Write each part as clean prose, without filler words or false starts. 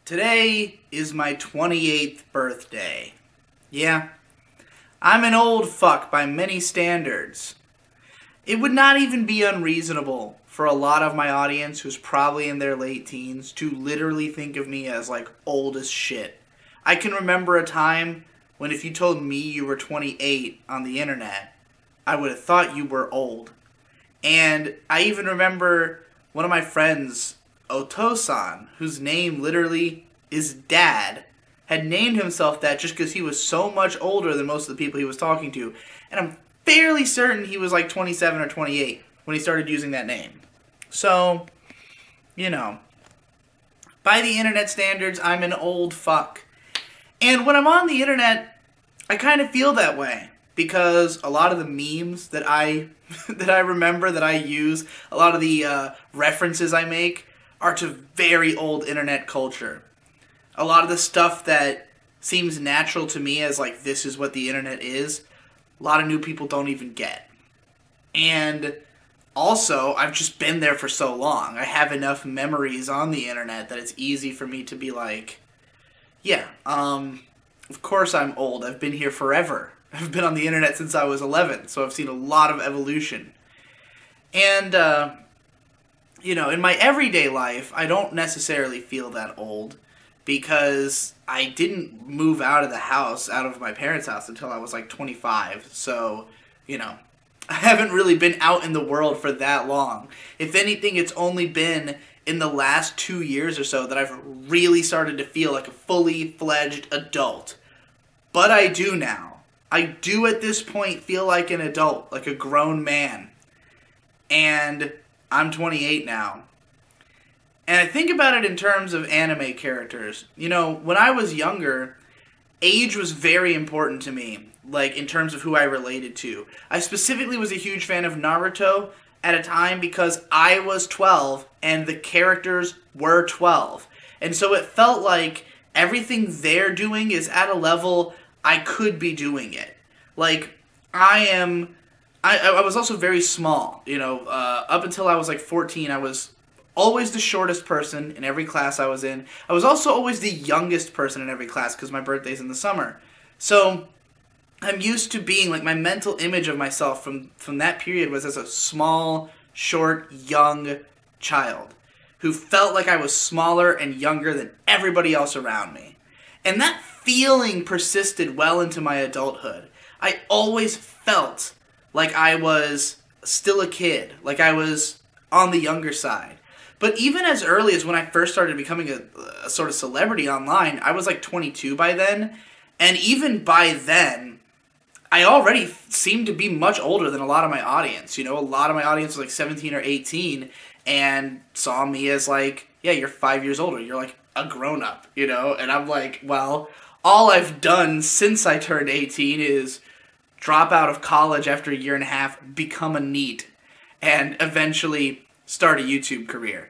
Today is my 28th birthday. Yeah, I'm an old fuck by many standards. It would not even be unreasonable for a lot of my audience who's probably in their late teens to literally think of me as like old as shit. I can remember a time when if you told me you were 28 on the internet, I would have thought you were old. And I even remember one of my friends, Otosan, whose name literally is Dad, had named himself that just because he was so much older than most of the people he was talking to. And I'm fairly certain he was like 27 or 28 when he started using that name. So, you know, by the internet standards, I'm an old fuck. And when I'm on the internet, I kind of feel that way. Because a lot of the memes that I that I remember, that I use, a lot of the references I make are to very old internet culture. A lot of the stuff that seems natural to me as like this is what the internet is, a lot of new people don't even get. And also, I've just been there for so long. I have enough memories on the internet that it's easy for me to be like, yeah, of course I'm old. I've been here forever. I've been on the internet since I was 11, so I've seen a lot of evolution. And, in my everyday life, I don't necessarily feel that old because I didn't move out of the house, out of my parents' house, until I was like 25. So, I haven't really been out in the world for that long. If anything, it's only been in the last 2 years or so that I've really started to feel like a fully fledged adult. But I do now. I do at this point feel like an adult, like a grown man. And I'm 28 now. And I think about it in terms of anime characters. When I was younger, age was very important to me, like in terms of who I related to. I specifically was a huge fan of Naruto at a time because I was 12 and the characters were 12. And so it felt like everything they're doing is at a level I could be doing it. Like, I was also very small, up until I was like 14, I was always the shortest person in every class I was in. I was also always the youngest person in every class because my birthday's in the summer. So, I'm used to being, like, my mental image of myself from that period was as a small, short, young child who felt like I was smaller and younger than everybody else around me. And that feeling persisted well into my adulthood. I always felt like I was still a kid, like I was on the younger side. But even as early as when I first started becoming a sort of celebrity online, I was like 22 by then. And even by then, I already seemed to be much older than a lot of my audience. A lot of my audience was like 17 or 18 and saw me as like, yeah, you're 5 years older. You're like a grown-up, And I'm like, well, all I've done since I turned 18 is drop out of college after a year and a half, become a NEET, and eventually start a YouTube career,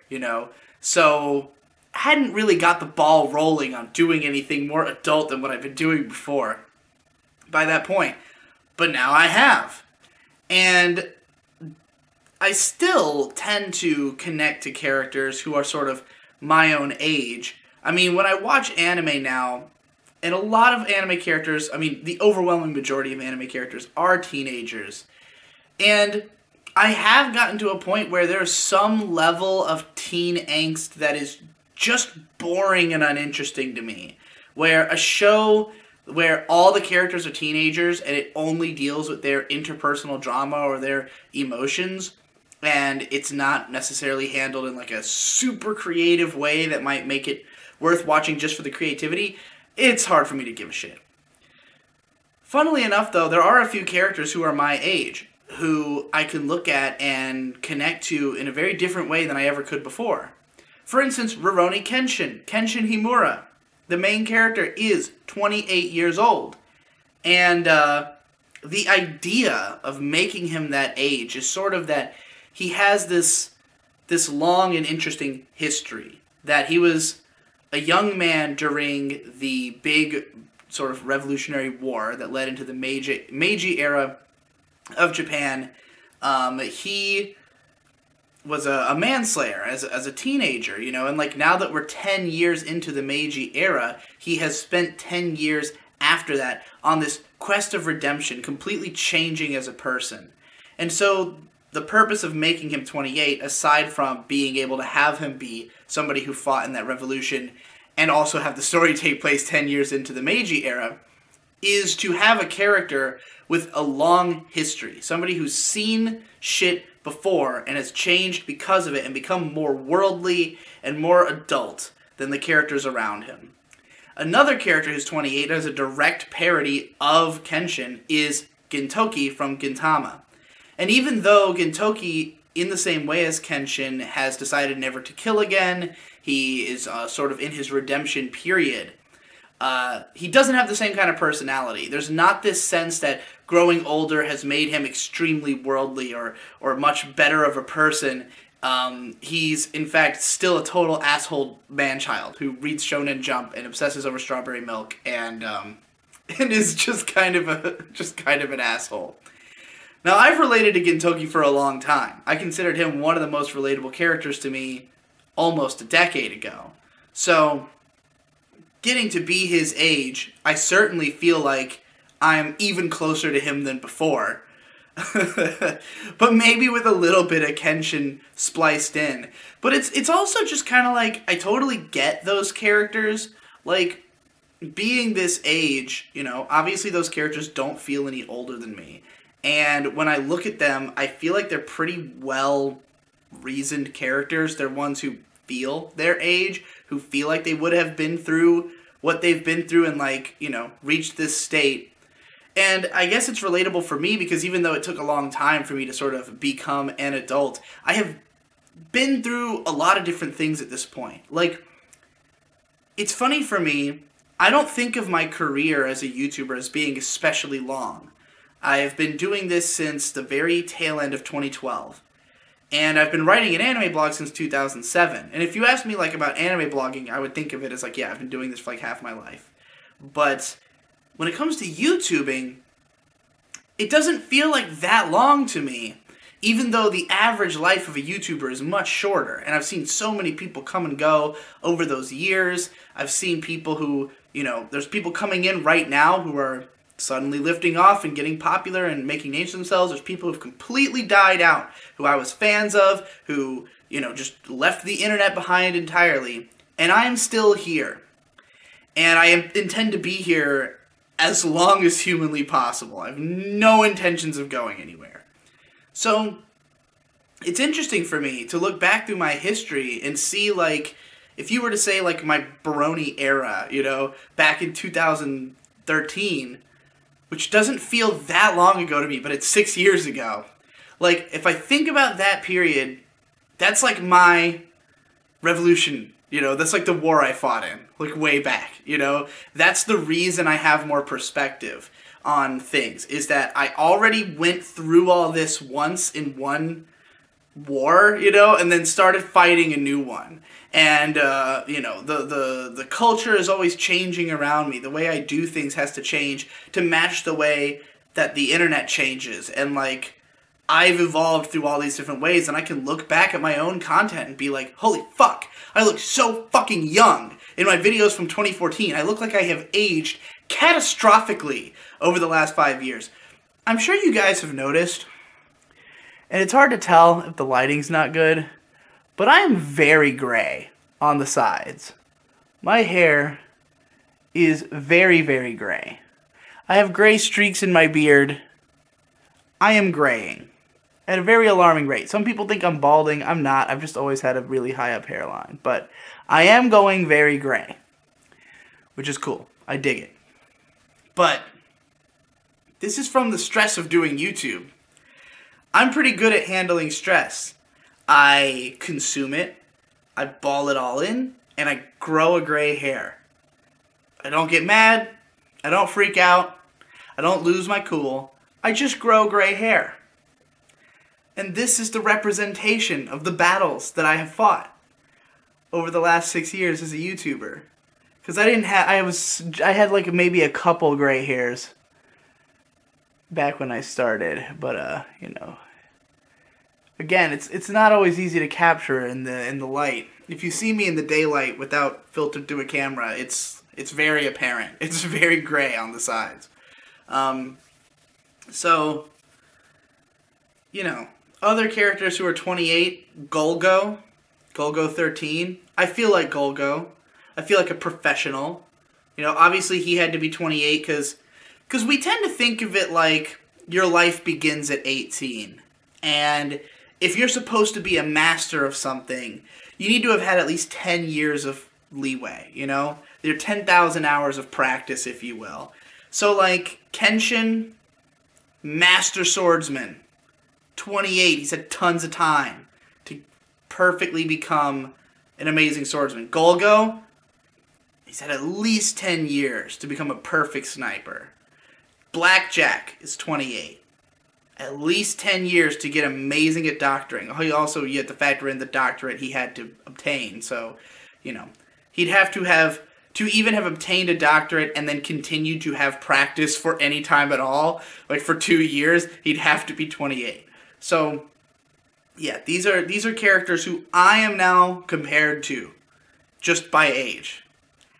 So, I hadn't really got the ball rolling on doing anything more adult than what I've been doing before by that point. But now I have. And I still tend to connect to characters who are sort of my own age. I mean, when I watch anime now, and a lot of anime characters, the overwhelming majority of anime characters are teenagers. And I have gotten to a point where there's some level of teen angst that is just boring and uninteresting to me. Where a show where all the characters are teenagers and it only deals with their interpersonal drama or their emotions, and it's not necessarily handled in like a super creative way that might make it worth watching just for the creativity, it's hard for me to give a shit. Funnily enough, though, there are a few characters who are my age, who I can look at and connect to in a very different way than I ever could before. For instance, Rurouni Kenshin Himura. The main character is 28 years old. And the idea of making him that age is sort of that he has this long and interesting history. That he was a young man during the big sort of revolutionary war that led into the Meiji era of Japan. He a manslayer as a teenager, you know, and like now that we're 10 years into the Meiji era, he has spent 10 years after that on this quest of redemption, completely changing as a person. And so the purpose of making him 28, aside from being able to have him be somebody who fought in that revolution and also have the story take place 10 years into the Meiji era, is to have a character with a long history. Somebody who's seen shit before and has changed because of it and become more worldly and more adult than the characters around him. Another character who's 28 as a direct parody of Kenshin is Gintoki from Gintama. And even though Gintoki, in the same way as Kenshin, has decided never to kill again, he is sort of in his redemption period, he doesn't have the same kind of personality. There's not this sense that growing older has made him extremely worldly or much better of a person. He's, in fact, still a total asshole man-child who reads Shounen Jump and obsesses over strawberry milk and is just kind of an asshole. Now, I've related to Gintoki for a long time. I considered him one of the most relatable characters to me almost a decade ago. So, getting to be his age, I certainly feel like I'm even closer to him than before. But maybe with a little bit of Kenshin spliced in. But it's also just kind of like, I totally get those characters. Like, being this age, you know, obviously those characters don't feel any older than me. And when I look at them, I feel like they're pretty well-reasoned characters. They're ones who feel their age, who feel like they would have been through what they've been through and, like, you know, reached this state. And I guess it's relatable for me because even though it took a long time for me to sort of become an adult, I have been through a lot of different things at this point. Like, it's funny for me, I don't think of my career as a YouTuber as being especially long. I have been doing this since the very tail end of 2012. And I've been writing an anime blog since 2007. And if you ask me, like, about anime blogging, I would think of it as, like, yeah, I've been doing this for, like, half my life. But when it comes to YouTubing, it doesn't feel like that long to me, even though the average life of a YouTuber is much shorter. And I've seen so many people come and go over those years. I've seen people who, you know, there's people coming in right now who are suddenly lifting off and getting popular and making names for themselves. There's people who've completely died out, who I was fans of, who, you know, just left the internet behind entirely. And I am still here. And I intend to be here as long as humanly possible. I have no intentions of going anywhere. So, it's interesting for me to look back through my history and see, like, if you were to say, like, my Baroni era, you know, back in 2013, which doesn't feel that long ago to me, but it's 6 years ago. Like, if I think about that period, that's like my revolution, you know, that's like the war I fought in, like way back, you know. That's the reason I have more perspective on things, is that I already went through all this once in one war, you know, and then started fighting a new one. And, you know, the culture is always changing around me. The way I do things has to change to match the way that the internet changes. And, like, I've evolved through all these different ways, and I can look back at my own content and be like, holy fuck, I look so fucking young in my videos from 2014. I look like I have aged catastrophically over the last 5 years. I'm sure you guys have noticed, and it's hard to tell if the lighting's not good, but I am very gray on the sides. My hair is very, very gray. I have gray streaks in my beard. I am graying at a very alarming rate. Some people think I'm balding. I'm not. I've just always had a really high up hairline. But I am going very gray, which is cool. I dig it. But this is from the stress of doing YouTube. I'm pretty good at handling stress. I consume it, I ball it all in, and I grow a gray hair. I don't get mad, I don't freak out, I don't lose my cool, I just grow gray hair. And this is the representation of the battles that I have fought over the last 6 years as a YouTuber. Because I had like maybe a couple gray hairs back when I started, but you know, Again, it's not always easy to capture in the light. If you see me in the daylight without filtered through a camera, it's very apparent. It's very gray on the sides. So, other characters who are 28, Golgo 13. I feel like Golgo. I feel like a professional. Obviously he had to be 28 because we tend to think of it like your life begins at 18. And if you're supposed to be a master of something, you need to have had at least 10 years of leeway, There are 10,000 hours of practice, if you will. So, like, Kenshin, master swordsman, 28, he's had tons of time to perfectly become an amazing swordsman. Golgo, he's had at least 10 years to become a perfect sniper. Blackjack is 28. At least 10 years to get amazing at doctoring. Also, you have to factor in the doctorate he had to obtain. So, he'd have to even have obtained a doctorate and then continue to have practice for any time at all, like for 2 years, he'd have to be 28. So, yeah, these are characters who I am now compared to just by age.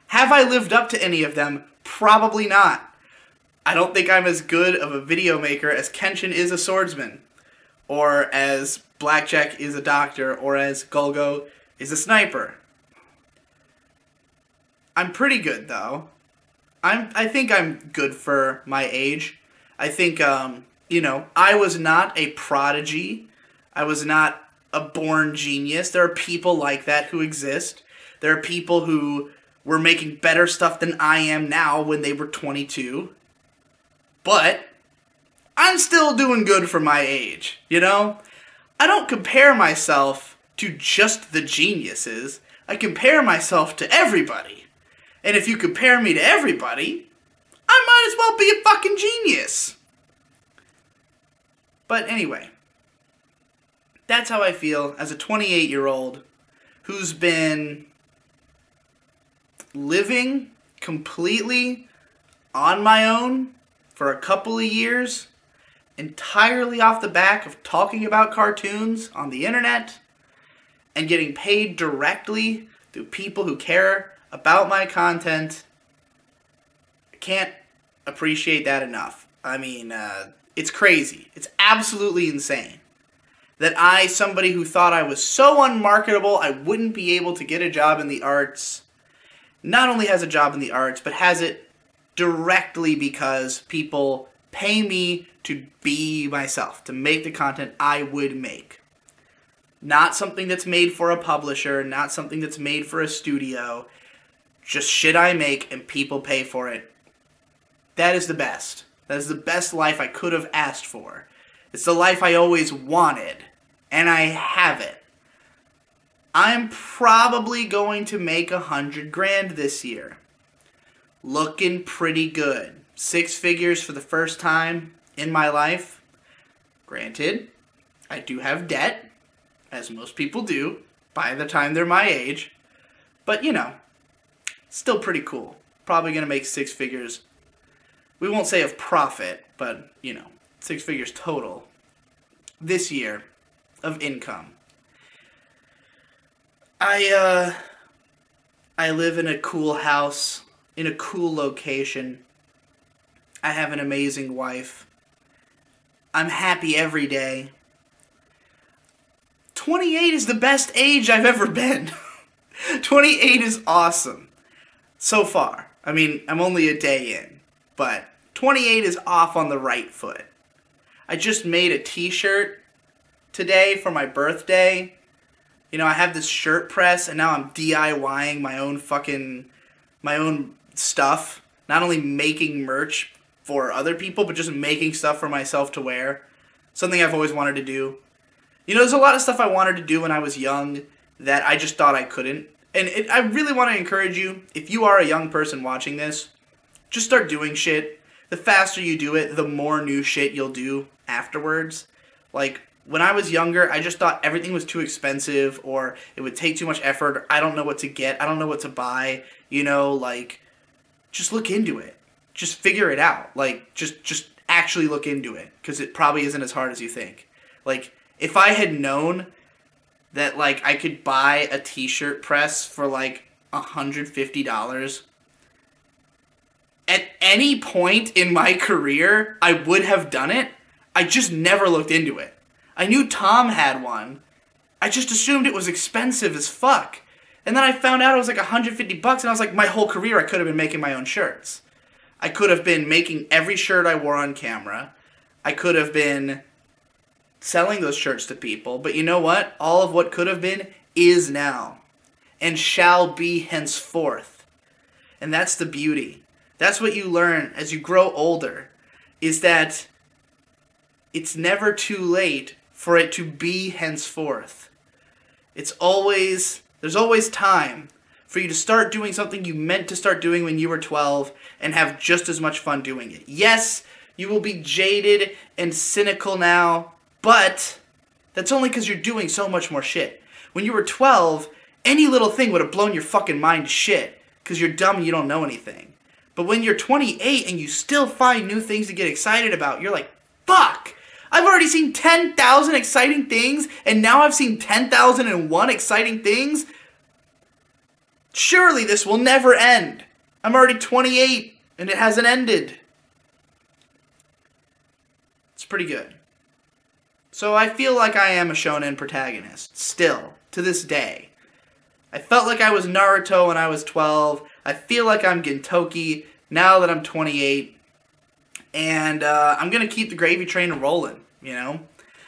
Have I lived up to any of them? Probably not. I don't think I'm as good of a video maker as Kenshin is a swordsman, or as Blackjack is a doctor, or as Golgo is a sniper. I'm pretty good, though. I think I'm good for my age. I think, I was not a prodigy. I was not a born genius. There are people like that who exist. There are people who were making better stuff than I am now when they were 22. But I'm still doing good for my age, I don't compare myself to just the geniuses. I compare myself to everybody. And if you compare me to everybody, I might as well be a fucking genius. But anyway, that's how I feel as a 28-year-old who's been living completely on my own for a couple of years, entirely off the back of talking about cartoons on the internet and getting paid directly through people who care about my content. I can't appreciate that enough. I mean, it's crazy. It's absolutely insane that somebody who thought I was so unmarketable I wouldn't be able to get a job in the arts, not only has a job in the arts, but has it directly because people pay me to be myself, to make the content I would make. Not something that's made for a publisher, not something that's made for a studio, just shit I make and people pay for it. That is the best. That is the best life I could have asked for. It's the life I always wanted, and I have it. I'm probably going to make $100,000 this year. Looking pretty good. 6 figures for the first time in my life. Granted, I do have debt, as most people do, by the time they're my age. But, still pretty cool. Probably going to make 6 figures. We won't say of profit, but, 6 figures total this year of income. I live in a cool house, in a cool location. I have an amazing wife. I'm happy every day. 28 is the best age I've ever been. 28 is awesome. So far. I mean, I'm only a day in. But 28 is off on the right foot. I just made a t-shirt today for my birthday. I have this shirt press, and now I'm DIYing my own stuff. Not only making merch for other people, but just making stuff for myself to wear. Something I've always wanted to do. There's a lot of stuff I wanted to do when I was young that I just thought I couldn't. And I really want to encourage you, if you are a young person watching this, just start doing shit. The faster you do it, the more new shit you'll do afterwards. Like, when I was younger, I just thought everything was too expensive, or it would take too much effort, or I don't know what to get, I don't know what to buy, just look into it. Just figure it out. Just actually look into it, because it probably isn't as hard as you think. If I had known that, like, I could buy a t-shirt press for, like, $150, at any point in my career, I would have done it. I just never looked into it. I knew Tom had one. I just assumed it was expensive as fuck. And then I found out it was like $150, and I was like, my whole career I could have been making my own shirts. I could have been making every shirt I wore on camera. I could have been selling those shirts to people. But you know what? All of what could have been is now. And shall be henceforth. And that's the beauty. That's what you learn as you grow older. Is that it's never too late for it to be henceforth. There's always time for you to start doing something you meant to start doing when you were 12 and have just as much fun doing it. Yes, you will be jaded and cynical now, but that's only because you're doing so much more shit. When you were 12, any little thing would have blown your fucking mind to shit because you're dumb and you don't know anything. But when you're 28 and you still find new things to get excited about, you're like, fuck! I've already seen 10,000 exciting things, and now I've seen 10,001 exciting things? Surely this will never end. I'm already 28, and it hasn't ended. It's pretty good. So I feel like I am a shonen protagonist, still, to this day. I felt like I was Naruto when I was 12. I feel like I'm Gintoki now that I'm 28. And I'm going to keep the gravy train rolling, you know?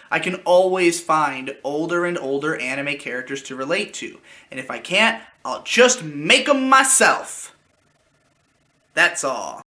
I can always find older and older anime characters to relate to. And if I can't, I'll just make them myself. That's all.